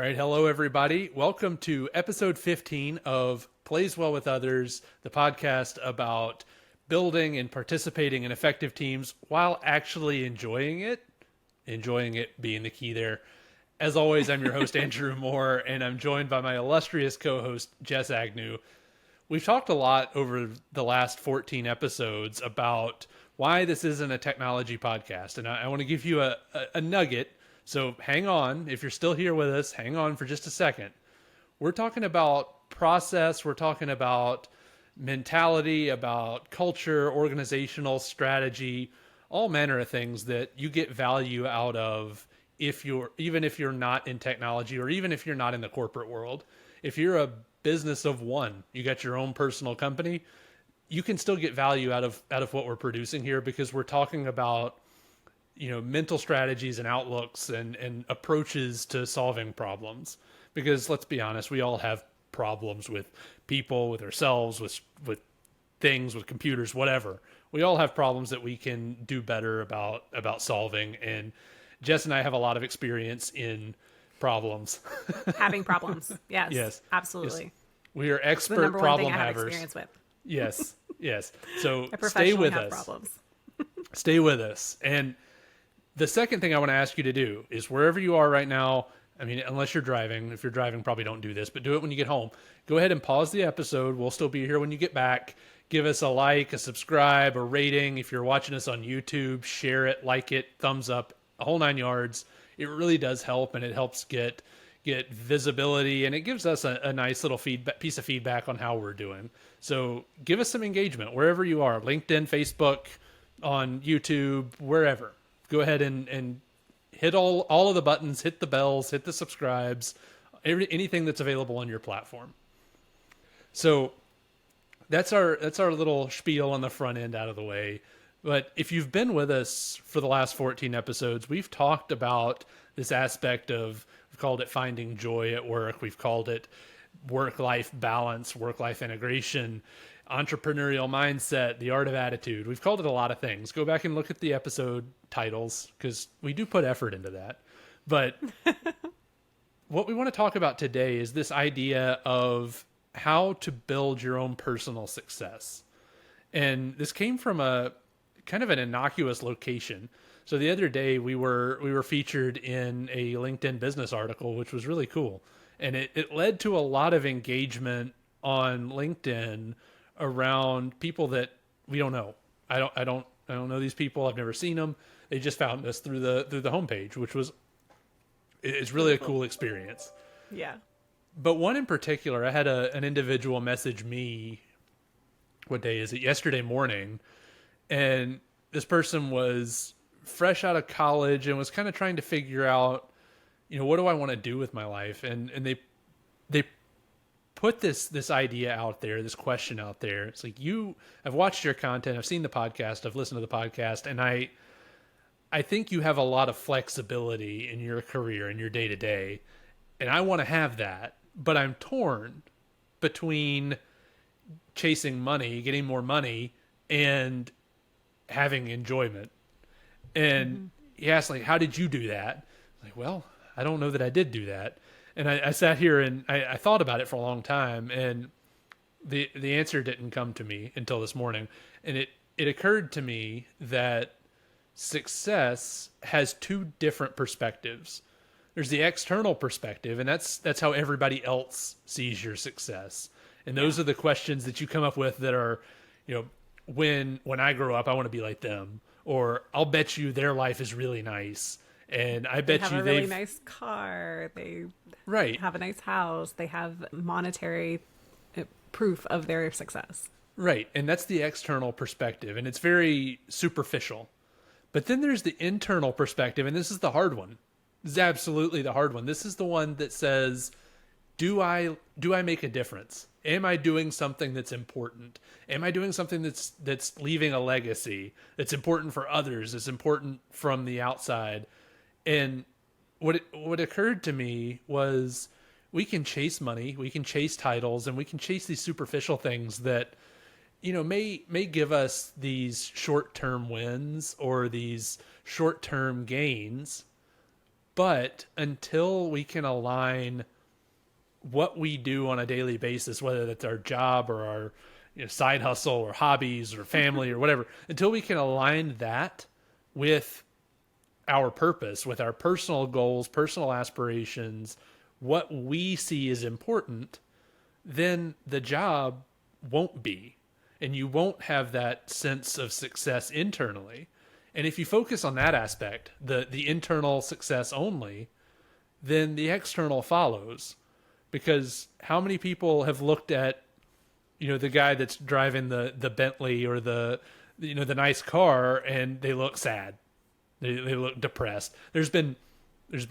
right, hello everybody. Welcome to episode 15 of Plays Well with Others, the podcast about building and participating in effective teams while actually enjoying it. Enjoying it being the key there. As always, I'm your host, Andrew Moore, and I'm joined by my illustrious co-host, Jess Agnew. We've talked a lot over the last 14 episodes about why this isn't a technology podcast, and I want to give you a nugget. So hang on. If you're still here with us, hang on for just a second. We're talking about process. We're talking about mentality, about culture, organizational strategy, all manner of things that you get value out of even if you're not in technology or even if you're not in the corporate world. If you're a business of one, you got your own personal company, you can still get value out of what we're producing here because we're talking about mental strategies and outlooks and approaches to solving problems. Because let's be honest, we all have problems with people, with ourselves, with things, with computers, whatever. We all have problems that we can do better about solving. And Jess and I have a lot of experience in problems. Having problems. Yes. Yes. Absolutely. Yes. We are It's the expert number one problem thing I have havers. experience with. Yes. Yes. So I stay professionally with have us. problems. Stay with us. And the second thing I want to ask you to do is wherever you are right now, I mean, unless you're driving, if you're driving, probably don't do this, but do it when you get home. Go ahead and pause the episode. We'll still be here when you get back. Give us a like, a subscribe, a rating. If you're watching us on YouTube, share it, like it, thumbs up, a whole 9 yards. It really does help, and it helps get visibility, and it gives us a nice little piece of feedback on how we're doing. So give us some engagement wherever you are, LinkedIn, Facebook, on YouTube, wherever. Go ahead and hit all of the buttons, hit the bells, hit the subscribes, anything that's available on your platform. So that's our little spiel on the front end out of the way. But if you've been with us for the last 14 episodes, we've talked about this aspect of, we've called it finding joy at work. We've called it work-life balance, work-life integration, entrepreneurial mindset, the art of attitude. We've called it a lot of things. Go back and look at the episode titles because we do put effort into that. But what we want to talk about today is this idea of how to build your own personal success. And this came from a kind of an innocuous location. So the other day we were featured in a LinkedIn business article, which was really cool. And it led to a lot of engagement on LinkedIn around people that we don't know. I don't know these people. I've never seen them. They just found us through the homepage, which it's really a cool experience. Yeah. But one in particular, I had an individual message me. What day is it? Yesterday morning, and this person was fresh out of college and was kind of trying to figure out, what do I want to do with my life? And they put this idea out there, this question out there. It's like, I've watched your content, I've seen the podcast, I've listened to the podcast, and I think you have a lot of flexibility in your career, in your day to day, and I want to have that, but I'm torn between chasing money, getting more money, and having enjoyment. And he asked, like, how did you do that? I'm like, well, I don't know that I did do that. And I sat here and I thought about it for a long time, and the answer didn't come to me until this morning. And it occurred to me that success has two different perspectives. There's the external perspective, and that's how everybody else sees your success. And those are the questions that you come up with that are, when I grow up, I want to be like them, or I'll bet you their life is really nice. And I bet they have you a really nice car. They have a nice house. They have monetary proof of their success. Right. And that's the external perspective. And it's very superficial. But then there's the internal perspective. And this is the hard one. This is absolutely the hard one. This is the one that says, do I make a difference? Am I doing something that's important? Am I doing something that's leaving a legacy, that's important for others, that's important from the outside? And what occurred to me was, we can chase money, we can chase titles, and we can chase these superficial things that, may give us these short-term wins or these short-term gains. But until we can align what we do on a daily basis, whether that's our job or our side hustle or hobbies or family or whatever, until we can align that with our purpose, with our personal goals, personal aspirations, what we see as important, then the job won't be. And you won't have that sense of success internally. And if you focus on that aspect, the internal success only, then the external follows. Because how many people have looked at, the guy that's driving the Bentley or the nice car, and they look sad. They look depressed. There's been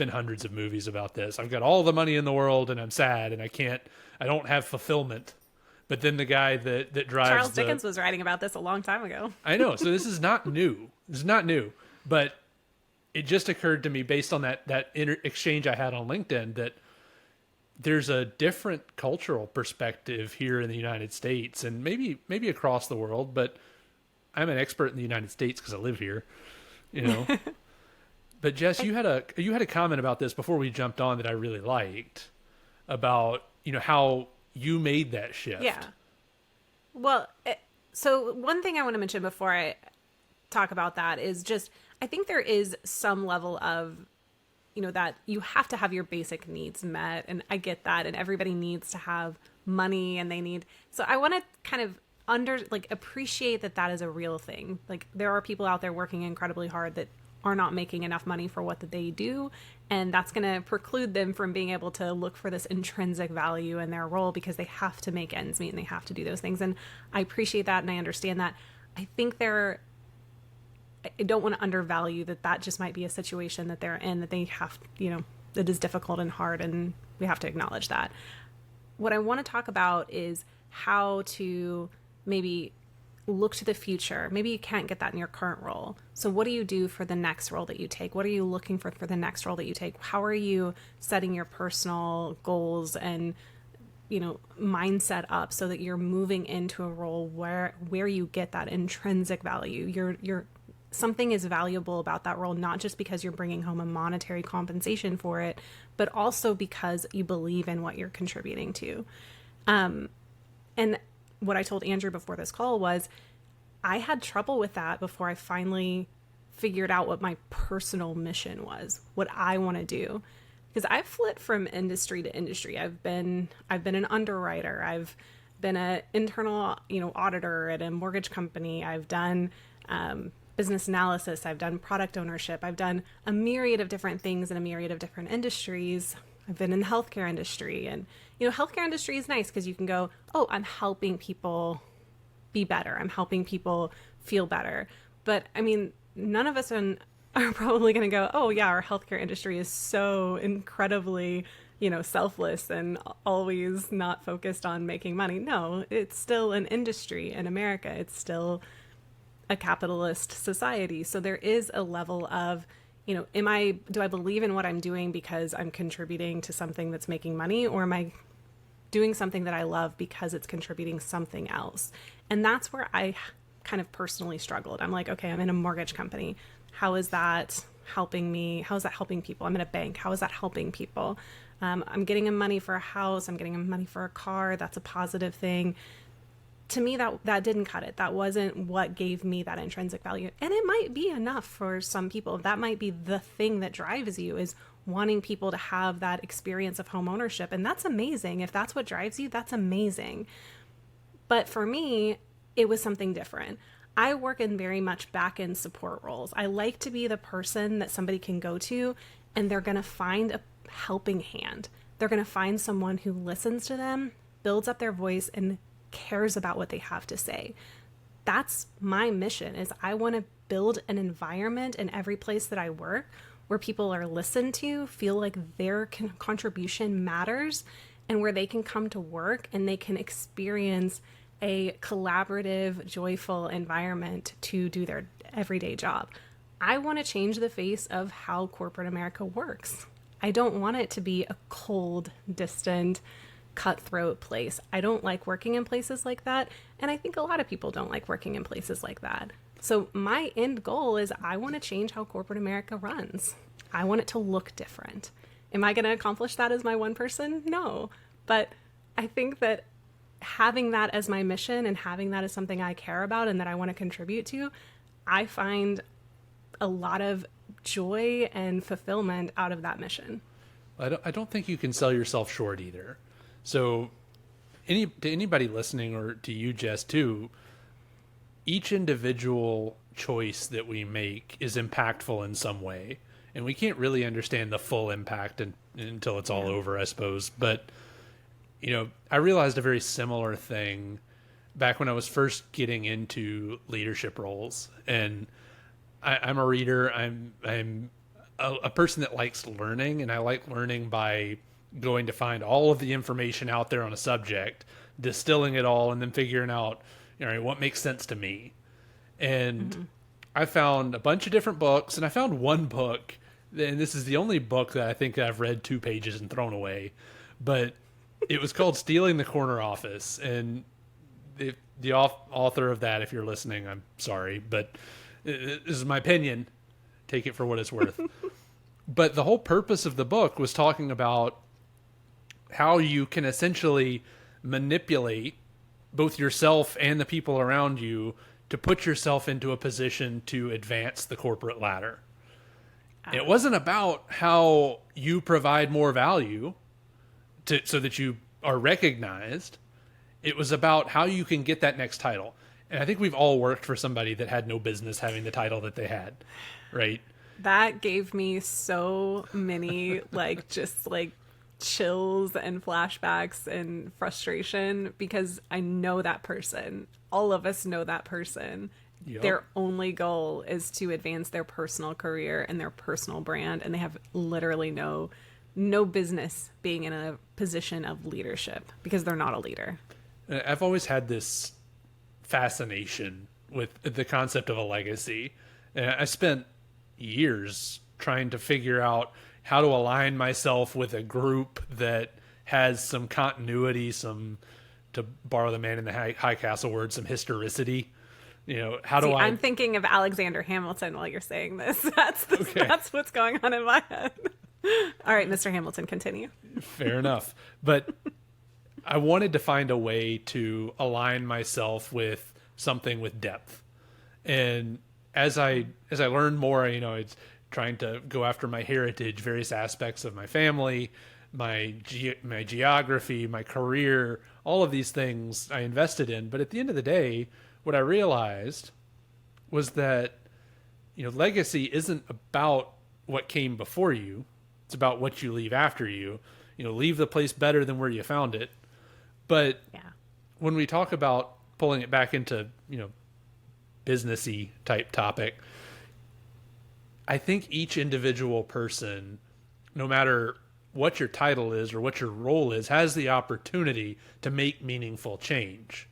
hundreds of movies about this. I've got all the money in the world and I'm sad and I don't have fulfillment. But then the guy that drives Charles Dickens was writing about this a long time ago. I know. So this is not new. This is not new. But it just occurred to me based on that exchange I had on LinkedIn that there's a different cultural perspective here in the United States and maybe across the world, but I'm an expert in the United States because I live here, But Jess, you had a comment about this before we jumped on that I really liked about, how you made that shift. Yeah. Well, so one thing I want to mention before I talk about that is just, I think there is some level of, that you have to have your basic needs met. And I get that. And everybody needs to have money and so I want to kind of appreciate that is a real thing. Like there are people out there working incredibly hard that are not making enough money for what they do. And that's going to preclude them from being able to look for this intrinsic value in their role because they have to make ends meet and they have to do those things. And I appreciate that and I understand that. I think I don't want to undervalue that just might be a situation that they're in, that they have, that is difficult and hard, and we have to acknowledge that. What I want to talk about is how to maybe look to the future. Maybe you can't get that in your current role. So what do you do for the next role that you take? What are you looking for the next role that you take? How are you setting your personal goals and, mindset up so that you're moving into a role where you get that intrinsic value? You're something is valuable about that role, not just because you're bringing home a monetary compensation for it, but also because you believe in what you're contributing to. And what I told Andrew before this call was I had trouble with that before I finally figured out what my personal mission was, what I want to do. Because I've flipped from industry to industry. I've been an underwriter. I've been an internal, auditor at a mortgage company. I've done business analysis. I've done product ownership. I've done a myriad of different things in a myriad of different industries. I've been in the healthcare industry, and healthcare industry is nice because you can go, oh, I'm helping people be better. I'm helping people feel better. But I mean, none of us are probably going to go, oh yeah, our healthcare industry is so incredibly, selfless and always not focused on making money. No, it's still an industry in America. It's still a capitalist society. So there is a level of, do I believe in what I'm doing because I'm contributing to something that's making money, or am I doing something that I love because it's contributing something else? And that's where I kind of personally struggled. I'm like, okay, I'm in a mortgage company. How is that helping me? How is that helping people? I'm in a bank. How is that helping people? I'm getting them money for a house. I'm getting them money for a car. That's a positive thing. To me, that didn't cut it. That wasn't what gave me that intrinsic value. And it might be enough for some people. That might be the thing that drives you, is wanting people to have that experience of home ownership. And that's amazing. If that's what drives you, that's amazing. But for me, it was something different. I work in very much back-end support roles. I like to be the person that somebody can go to and they're going to find a helping hand. They're going to find someone who listens to them, builds up their voice, and cares about what they have to say. That's my mission, is I want to build an environment in every place that I work where people are listened to, feel like their contribution matters, and where they can come to work and they can experience a collaborative, joyful environment to do their everyday job. I want to change the face of how corporate America works. I don't want it to be a cold, distant, cutthroat place. I don't like working in places like that. And I think a lot of people don't like working in places like that. So my end goal is I want to change how corporate America runs. I want it to look different. Am I going to accomplish that as my one person? No. But I think that having that as my mission and having that as something I care about and that I want to contribute to, I find a lot of joy and fulfillment out of that mission. I don't think you can sell yourself short either. So to anybody listening, or to you, Jess, too, each individual choice that we make is impactful in some way. And we can't really understand the full impact until it's all over, I suppose. But, I realized a very similar thing back when I was first getting into leadership roles. And I'm a reader. I'm a person that likes learning, and I like learning by going to find all of the information out there on a subject, distilling it all, and then figuring out, what makes sense to me. And I found a bunch of different books, and I found one book, and this is the only book that I think that I've read 2 pages and thrown away, but it was called Stealing the Corner Office. And the author of that, if you're listening, I'm sorry, but this is my opinion. Take it for what it's worth. But the whole purpose of the book was talking about how you can essentially manipulate both yourself and the people around you to put yourself into a position to advance the corporate ladder. It wasn't about how you provide more value so that you are recognized. It was about how you can get that next title. And I think we've all worked for somebody that had no business having the title that they had, right? That gave me so many just chills and flashbacks and frustration, because I know that person. All of us know that person. Yep. Their only goal is to advance their personal career and their personal brand, and they have literally no business being in a position of leadership because they're not a leader. I've always had this fascination with the concept of a legacy. I spent years trying to figure out how to align myself with a group that has some continuity, to borrow the man in the high castle word, some historicity. I'm thinking of Alexander Hamilton while you're saying this. That's what's going on in my head. All right, Mr. Hamilton, continue. Fair enough. But I wanted to find a way to align myself with something with depth. And as I learned more, it's trying to go after my heritage, various aspects of my family, my geography, my career, all of these things I invested in. But at the end of the day, what I realized was that, legacy isn't about what came before you. It's about what you leave after you. Leave the place better than where you found it. But when we talk about pulling it back into, businessy type topic, I think each individual person, no matter what your title is or what your role is, has the opportunity to make meaningful change.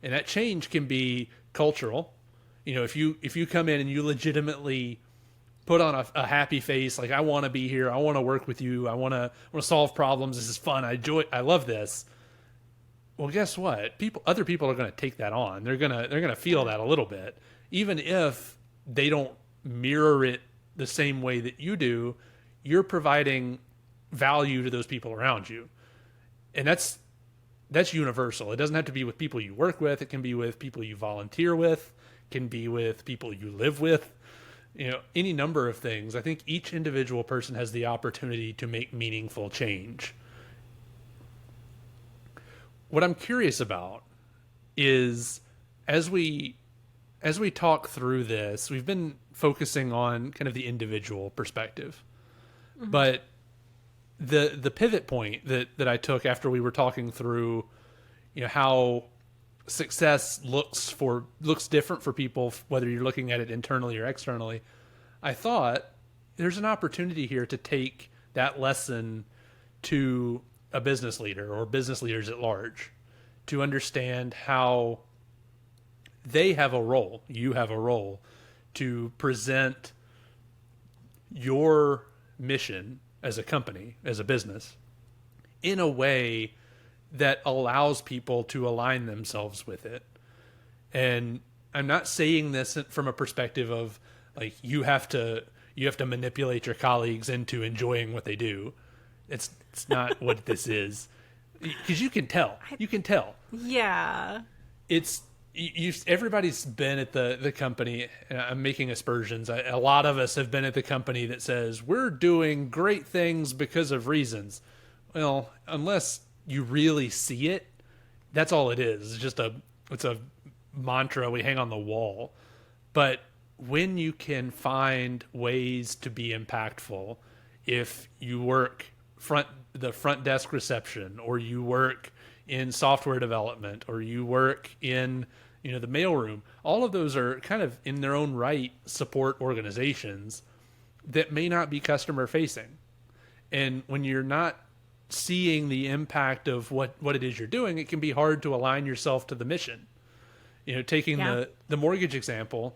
And that change can be cultural. If you come in and you legitimately put on a happy face, like, I want to be here, I want to work with you, I want to solve problems, this is fun, I love this. Well, guess what? Other people are going to take that on. They're going to feel that a little bit, even if they don't mirror it the same way that you do. You're providing value to those people around you, and that's universal. It doesn't have to be with people you work with. It can be with people you volunteer with. It can be with people you live with. Any number of things. I think each individual person has the opportunity to make meaningful change. What I'm curious about is, as we talk through this, we've been focusing on kind of the individual perspective. Mm-hmm. But the pivot point that I took after we were talking through, how success looks different for people, whether you're looking at it internally or externally, I thought there's an opportunity here to take that lesson to a business leader or business leaders at large, to understand how they have a role, you have a role, to present your mission as a company, as a business, in a way that allows people to align themselves with it. And I'm not saying this from a perspective of like you have to manipulate your colleagues into enjoying what they do. It's not what this is, because you can tell. You can tell. Yeah. It's you. Everybody's been at the company. I'm making aspersions. A lot of us have been at the company that says we're doing great things because of reasons. Well, unless you really see it, that's all it is. It's a mantra we hang on the wall. But when you can find ways to be impactful, if you work the front desk reception, or you work in software development, or you work in the mailroom, all of those are kind of in their own right support organizations that may not be customer facing. And when you're not seeing the impact of what it is you're doing, it can be hard to align yourself to the mission. Taking the mortgage example,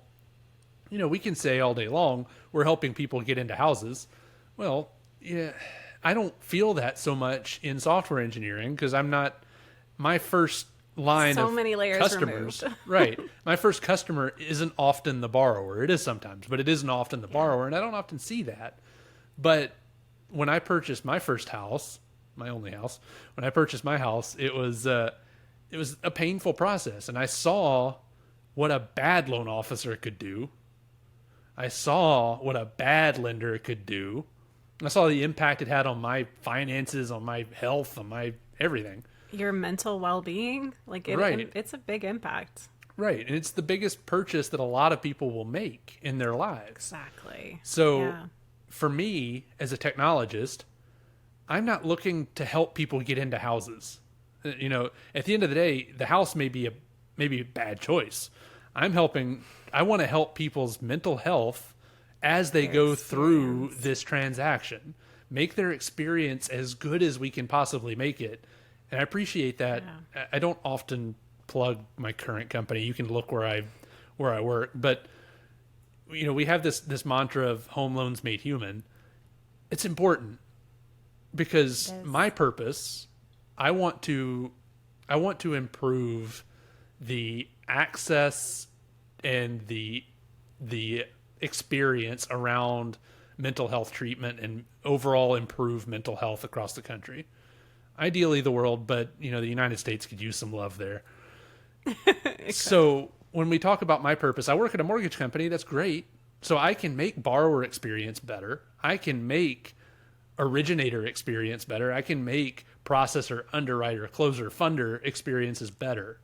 we can say all day long we're helping people get into houses. Well, yeah, I don't feel that so much in software engineering, because I'm not my first line So of many layers customers. removed. Right. My first customer isn't often the borrower. It is sometimes, but it isn't often the borrower, and I don't often see that. But when I purchased my first house, my only house, when I purchased my house, it was a painful process, and I saw what a bad loan officer could do. I saw what a bad lender could do. I saw the impact it had on my finances, on my health, on my everything. Your mental well-being, like Right. it's a big impact. Right. And it's the biggest purchase that a lot of people will make in their lives. Exactly. So Yeah. for me, as a technologist, I'm not looking to help people get into houses. At the end of the day, the house may be a bad choice. I want to help people's mental health as they go through this transaction, make their experience as good as we can possibly make it. And I appreciate that. Yeah. I don't often plug my current company. You can look where I work, but we have this mantra of home loans made human. It's important because my purpose, I want to improve the access and the experience around mental health treatment, and overall improve mental health across the country. Ideally the world, but the United States could use some love there. So when we talk about my purpose, I work at a mortgage company. That's great. So I can make borrower experience better. I can make originator experience better. I can make processor, underwriter, closer, funder experiences better.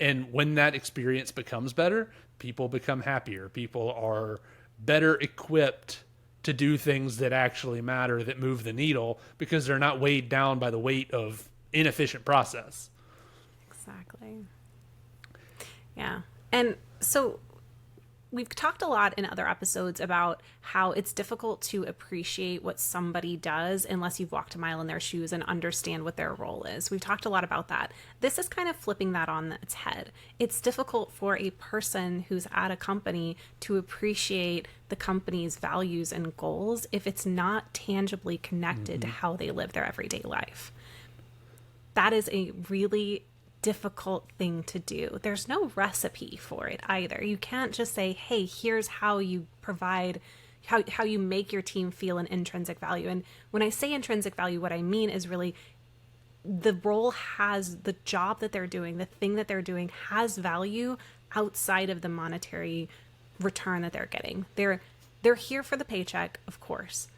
And when that experience becomes better, people become happier. People are better equipped to do things that actually matter, that move the needle, because they're not weighed down by the weight of inefficient process. Exactly. Yeah. And so we've talked a lot in other episodes about how it's difficult to appreciate what somebody does unless you've walked a mile in their shoes and understand what their role is. We've talked a lot about that. This is kind of flipping that on its head. It's difficult for a person who's at a company to appreciate the company's values and goals if it's not tangibly connected to how they live their everyday life. That is a really difficult thing to do. There's no recipe for it either. You can't just say, hey, here's how you provide, how you make your team feel an intrinsic value. And when I say intrinsic value, what I mean is really the role has, the job that they're doing, the thing that they're doing has value outside of the monetary return that they're getting. They're here for the paycheck, of course,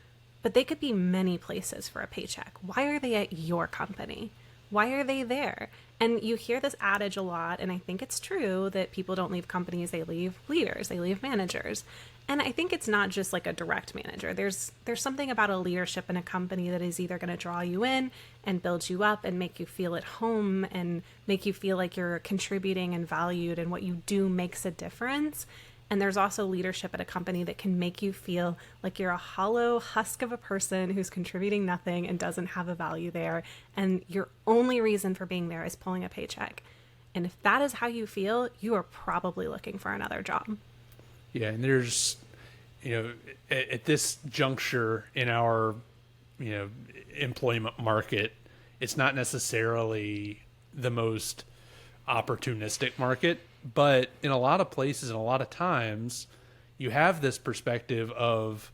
but they could be many places for a paycheck. Why are they at your company? Why are they there? And you hear this adage a lot, and I think it's true, that people don't leave companies, they leave leaders, they leave managers. And I think it's not just like a direct manager. There's something about a leadership in a company that is either going to draw you in and build you up and make you feel at home and make you feel like you're contributing and valued and what you do makes a difference. And there's also leadership at a company that can make you feel like you're a hollow husk of a person who's contributing nothing and doesn't have a value there. And your only reason for being there is pulling a paycheck. And if that is how you feel, you are probably looking for another job. Yeah, and there's, at this juncture in our, employment market, it's not necessarily the most opportunistic market, But in a lot of places and a lot of times, you have this perspective of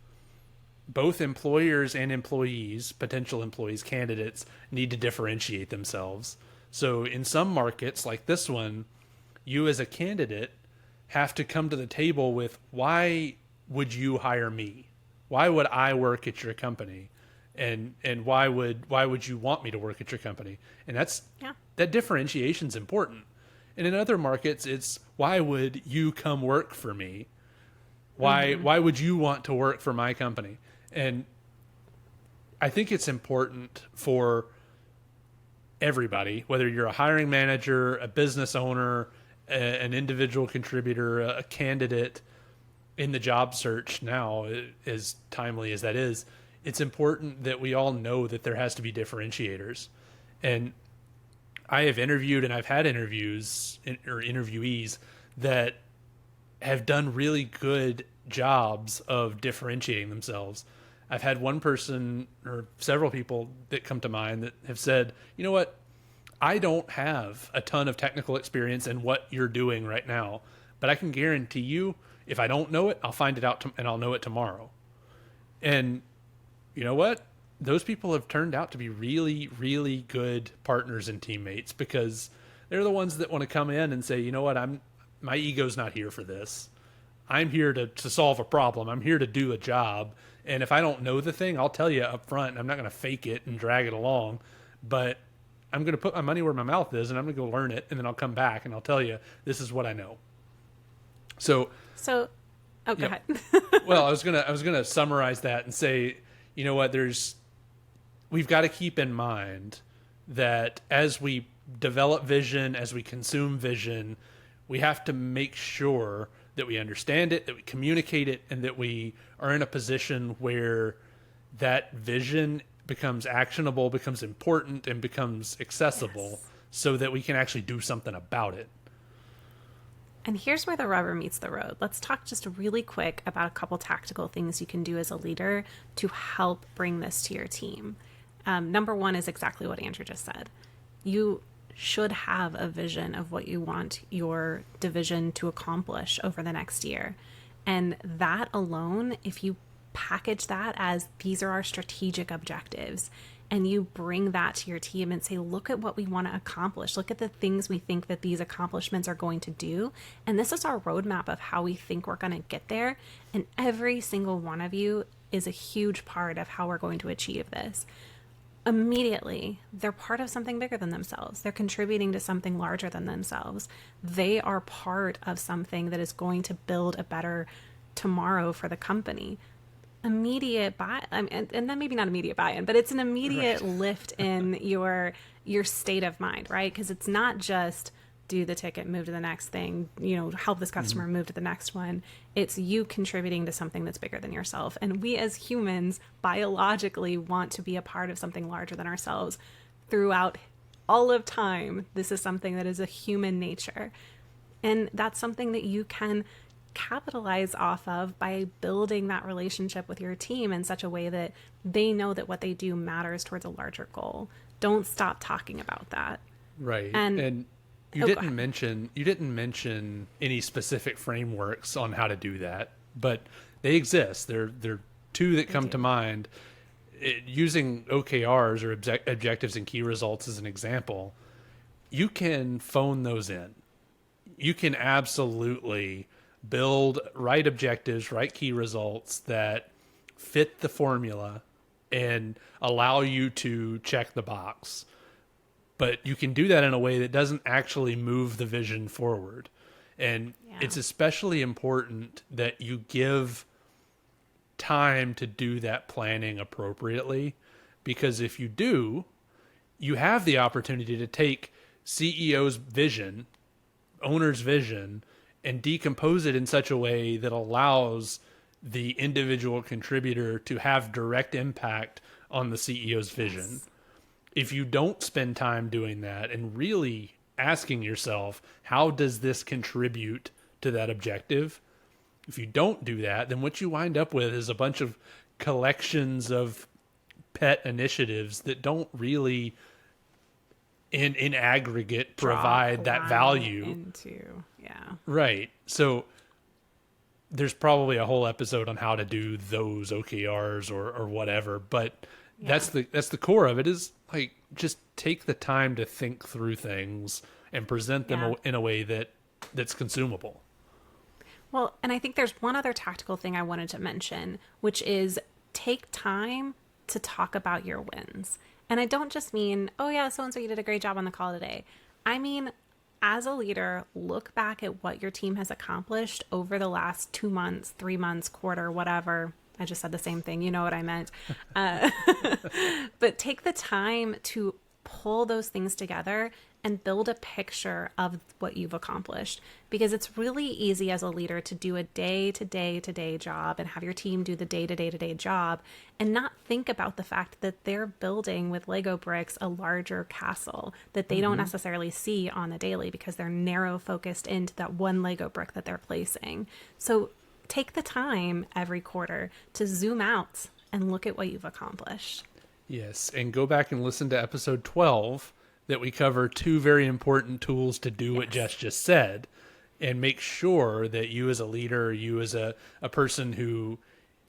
both employers and employees, potential employees, candidates, need to differentiate themselves. So in some markets like this one, you as a candidate have to come to the table with, why would you hire me? Why would I work at your company? And why would you want me to work at your company? And Yeah. that differentiation's important. And in other markets, it's, why would you come work for me? Why would you want to work for my company? And I think it's important for everybody, whether you're a hiring manager, a business owner, an individual contributor, a candidate in the job search now, as timely as that is, it's important that we all know that there has to be differentiators. And I have interviewed and I've had interviews or interviewees that have done really good jobs of differentiating themselves. I've had one person or several people that come to mind that have said, you know what, I don't have a ton of technical experience in what you're doing right now, but I can guarantee you, if I don't know it, I'll find it out and I'll know it tomorrow. And you know what? Those people have turned out to be really, really good partners and teammates, because they're the ones that want to come in and say, you know what, my ego's not here for this. I'm here to solve a problem. I'm here to do a job. And if I don't know the thing, I'll tell you up front. I'm not going to fake it and drag it along, but I'm going to put my money where my mouth is, and I'm going to go learn it. And then I'll come back and I'll tell you, this is what I know. So, oh, go ahead. well, I was going to summarize that and say, you know what, we've got to keep in mind that as we develop vision, as we consume vision, we have to make sure that we understand it, that we communicate it, and that we are in a position where that vision becomes actionable, becomes important, and becomes accessible, so that we can actually do something about it. And here's where the rubber meets the road. Let's talk just really quick about a couple tactical things you can do as a leader to help bring this to your team. Number one is exactly what Andrew just said. You should have a vision of what you want your division to accomplish over the next year. And that alone, if you package that as, these are our strategic objectives, and you bring that to your team and say, look at what we want to accomplish. Look at the things we think that these accomplishments are going to do. And this is our roadmap of how we think we're going to get there. And every single one of you is a huge part of how we're going to achieve this. Immediately, they're part of something bigger than themselves. They're contributing to something larger than themselves. They are part of something that is going to build a better tomorrow for the company. Immediate buy, and then maybe not immediate buy-in, but it's an immediate lift in your state of mind, right? Because it's not just do the ticket, move to the next thing, help this customer move to the next one. It's you contributing to something that's bigger than yourself. And we as humans biologically want to be a part of something larger than ourselves. Throughout all of time, this is something that is a human nature. And that's something that you can capitalize off of by building that relationship with your team in such a way that they know that what they do matters towards a larger goal. Don't stop talking about that. Right. And you didn't mention any specific frameworks on how to do that, but they exist. There are two that come to mind. Using OKRs, or objectives and key results, as an example, you can phone those in. You can absolutely build right objectives, right key results that fit the formula and allow you to check the box. But you can do that in a way that doesn't actually move the vision forward. And it's especially important that you give time to do that planning appropriately, because if you do, you have the opportunity to take CEO's vision, owner's vision, and decompose it in such a way that allows the individual contributor to have direct impact on the CEO's vision. Yes. If you don't spend time doing that and really asking yourself, how does this contribute to that objective? If you don't do that, then what you wind up with is a bunch of collections of pet initiatives that don't really in aggregate Draw a provide that plan value. into, yeah. Right. So there's probably a whole episode on how to do those OKRs or whatever, but Yeah. that's the core of it, is like just take the time to think through things and present them Yeah. in a way that's consumable. Well, and I think there's one other tactical thing I wanted to mention, which is take time to talk about your wins. And I don't just mean, oh, yeah, so and so, you did a great job on the call today. I mean, as a leader, look back at what your team has accomplished over the last 2 months, 3 months, quarter, whatever. I just said the same thing. You know what I meant. Uh, but take the time to pull those things together and build a picture of what you've accomplished, because it's really easy as a leader to do a day-to-day job and have your team do the day-to-day job and not think about the fact that they're building with Lego bricks a larger castle that they don't necessarily see on the daily because they're narrow focused into that one Lego brick that they're placing. So take the time every quarter to zoom out and look at what you've accomplished. Yes, and go back and listen to episode 12 that we cover 2 very important tools to do what Jess just said, and make sure that you as a leader, you as a person who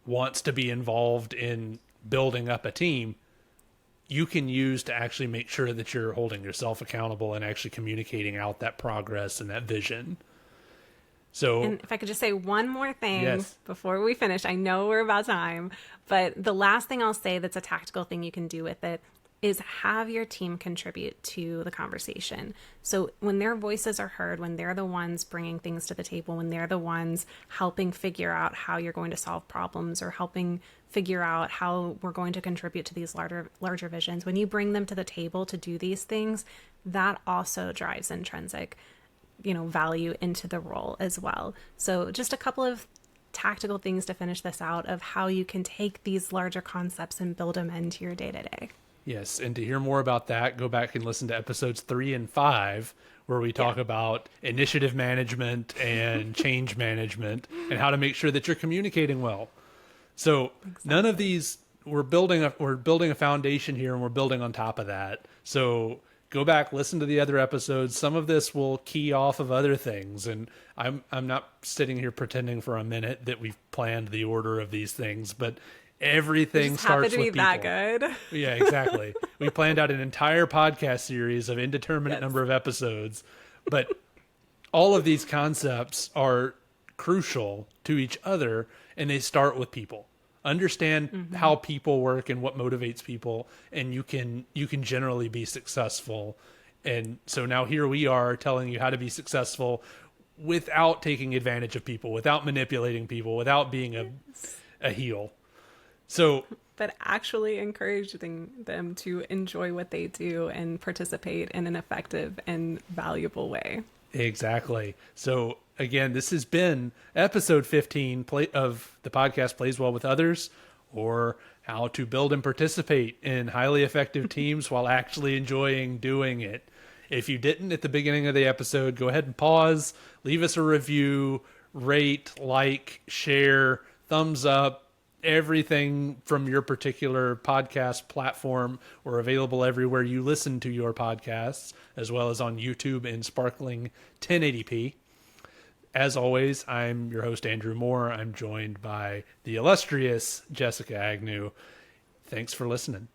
wants to be involved in building up a team, you can use to actually make sure that you're holding yourself accountable and actually communicating out that progress and that vision. So, And if I could just say one more thing Yes. before we finish, I know we're about time, but the last thing I'll say that's a tactical thing you can do with it is have your team contribute to the conversation. So when their voices are heard, when they're the ones bringing things to the table, when they're the ones helping figure out how you're going to solve problems or helping figure out how we're going to contribute to these larger visions, when you bring them to the table to do these things, that also drives intrinsic value into the role as well. So just a couple of tactical things to finish this out of how you can take these larger concepts and build them into your day-to-day. yes, and to hear more about that, go back and listen to episodes 3 and 5, where we talk about initiative management and change management and how to make sure that you're communicating well. So none of these, we're building a foundation here, and we're building on top of that. So go back, listen to the other episodes. Some of this will key off of other things, and I'm not sitting here pretending for a minute that we've planned the order of these things, but everything starts to be with people. that good. Yeah, exactly. We planned out an entire podcast series of indeterminate number of episodes, but all of these concepts are crucial to each other, and they start with people. Understand how people work and what motivates people, and you can generally be successful. And so now here we are telling you how to be successful without taking advantage of people, without manipulating people, without being a heel. So, but actually encouraging them to enjoy what they do and participate in an effective and valuable way. exactly. So again, this has been episode 15 of the podcast Plays Well with Others, or how to build and participate in highly effective teams while actually enjoying doing it. If you didn't at the beginning of the episode, go ahead and pause, leave us a review, rate, like, share, thumbs up. Everything from your particular podcast platform. We're available everywhere you listen to your podcasts, as well as on YouTube in sparkling 1080p. As always, I'm your host, Andrew Moore. I'm joined by the illustrious Jessica Agnew. Thanks for listening.